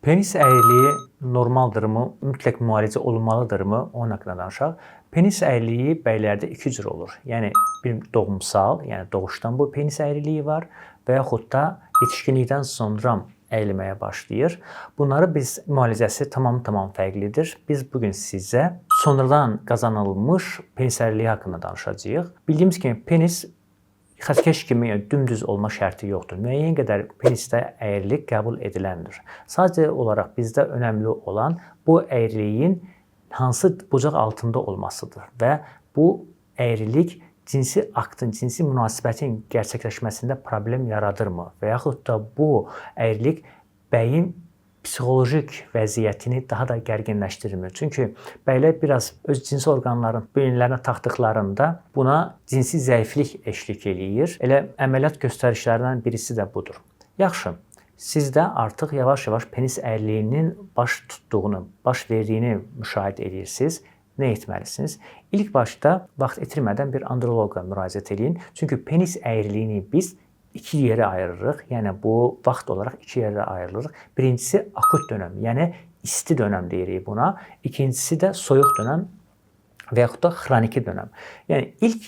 Penis əyriliyi normaldırmı, mütləq müalicə olunmalıdırmı? Onun haqqında danışaq. Penis əyriliyi bəylərdə iki cür olur. Yəni bir doğumsal, yəni doğuşdan bu penis əyriliyi var və yaxud da yetişkinlikdən sonra əyilməyə başlayır. Bunları biz müalicəsi tamam fərqlidir. Biz bu gün sizə sonradan qazanılmış penis əyriliyi haqqında danışacağıq. Bildiyimiz kimi penis xəttkeş kimi dümdüz olma şərti yoxdur. Müəyyən qədər penisdə əyrilik qəbul ediləndir. Sadəcə olaraq bizdə önəmli olan bu əyriliyin hansı bucaq altında olmasıdır və bu əyrilik cinsi aktın, cinsi münasibətin gerçəkləşməsində problem yaradırmı və yaxud da bu əyrilik bəyin psixolojik vəziyyətini daha da gərginləşdirmir. Çünki bəylər biraz öz cinsi orqanların beyinlərinə taxdıqlarında buna cinsi zəiflik eşlik eləyir. Elə əməliyyat göstərişlərindən birisi də budur. Yaxşı, sizdə artıq yavaş-yavaş penis əyriliyinin baş tutduğunu, baş verdiyini müşahidə edirsiniz. Nə etməlisiniz? İlk başda vaxt itirmədən bir androloqa müraciət edin. Çünki penis əyriliyini biz iki yerə ayırırıq. Yəni bu vaxt olaraq iki yerə ayrılırıq. Birincisi akut dönəm, yəni isti dönəm deyirik buna. İkincisi də soyuq dönəm və yaxud da xroniki dönəm. Yəni ilk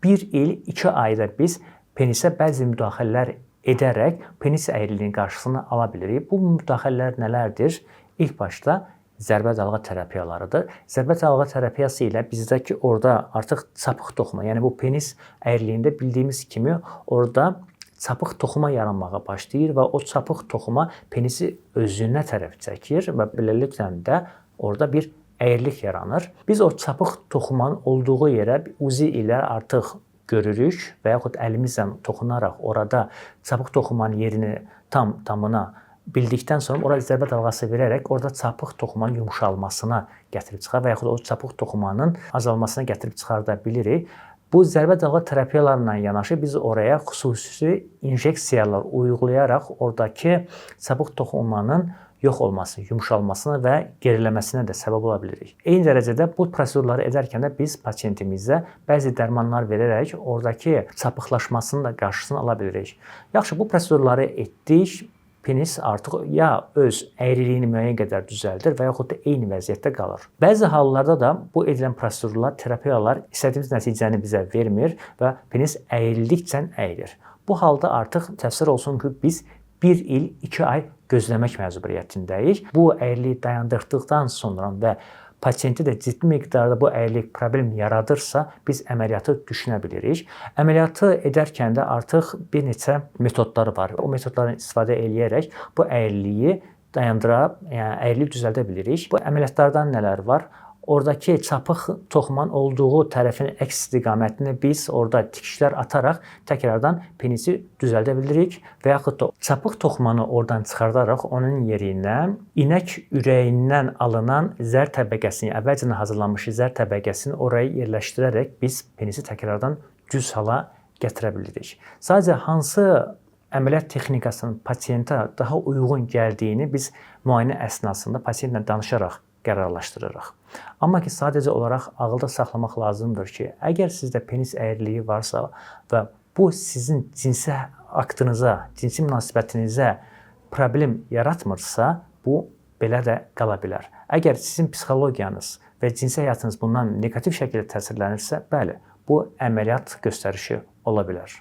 1 il 2 ayda biz penisə bəzi müdaxilələr edərək penis əyriliyinin qarşısını ala bilirik. Bu müdaxilələr nələrdir? İlk başda zərbə dalğa terapiyalarıdır. Zərbə dalğa terapiyası ilə bizdəki orada artıq çapıq toxuma, yəni bu penis əyriliyində bildiyimiz kimi orada çapıq toxuma yaranmağa başlayır və o çapıq toxuma penisi özünə tərəf çəkir və beləliklə də orada bir əyrilik yaranır. Biz o çapıq toxumanın olduğu yerə uzi ilə artıq görürük və yaxud əlimizlə toxunaraq orada çapıq toxumanın yerini tamına bildikdən sonra oraya zərbə dalğası verərək orada çapıq toxumanın yumşalmasına gətirib çıxar və yaxud o çapıq toxumanın azalmasına gətirib çıxarda bilirik. Bu zərbə dalğa terapiyalarla yanaşı biz oraya xüsusi injeksiyalar uyğulayaraq oradakı çapıq toxumanın yox olması, yumşalmasına və geriləməsinə də səbəb ola bilirik. Eyni dərəcədə bu prosedurları edərkən də biz pasientimizə bəzi dərmanlar verərək oradakı çapıqlaşmasının da qarşısını ala bilirik. Yaxşı, bu prosedurları etdik. Penis artıq ya öz əyriliyini müəyyən qədər düzəldir və yaxud da eyni vəziyyətdə qalır. Bəzi hallarda da bu edilən prosedurlar, terapiyalar istədiyimiz nəticəni bizə vermir və penis əyrildikcə əyilir. Bu halda artıq təsəvvür olsun ki, biz 1 il 2 ay gözləmək məcburiyyətindəyik. Bu əyriliyi dayandırdıqdan sonra və pasienti də ciddi miqdarda bu əyrilik problem yaradırsa, biz əməliyyatı düşünə bilirik. Əməliyyatı edərkən də artıq bir neçə metodlar var. O metodlardan istifadə edərək bu əyriliyi dayandıra, yəni əyriliyi düzəldə bilirik. Bu əməliyyatlardan nələr var? Oradakı çapıq toxumanın olduğu tərəfin əks istiqamətini biz orada tikişlər ataraq təkrardan penisi düzəldə bilirik və yaxud da çapıq toxumanı oradan çıxardaraq onun yerinə inək ürəyindən alınan zər təbəqəsini, əvvəlcədən hazırlanmış zər təbəqəsini oraya yerləşdirərək biz penisi təkrardan düz hala gətirə bilirik. Sadəcə hansı əməliyyat texnikasının pasientə daha uyğun gəldiyini biz müayinə əsnasında pasientlə danışaraq qərarlaşdırırıq. Amma ki, sadəcə olaraq ağılda saxlamaq lazımdır ki, əgər sizdə penis əyriliyi varsa və bu sizin cinsi aktınıza, cinsi münasibətinizə problem yaratmırsa, bu belə də qala bilər. Əgər sizin psixologiyanız və cinsi həyatınız bundan negativ şəkildə təsirlənirsə, bəli, bu əməliyyat göstərişi ola bilər.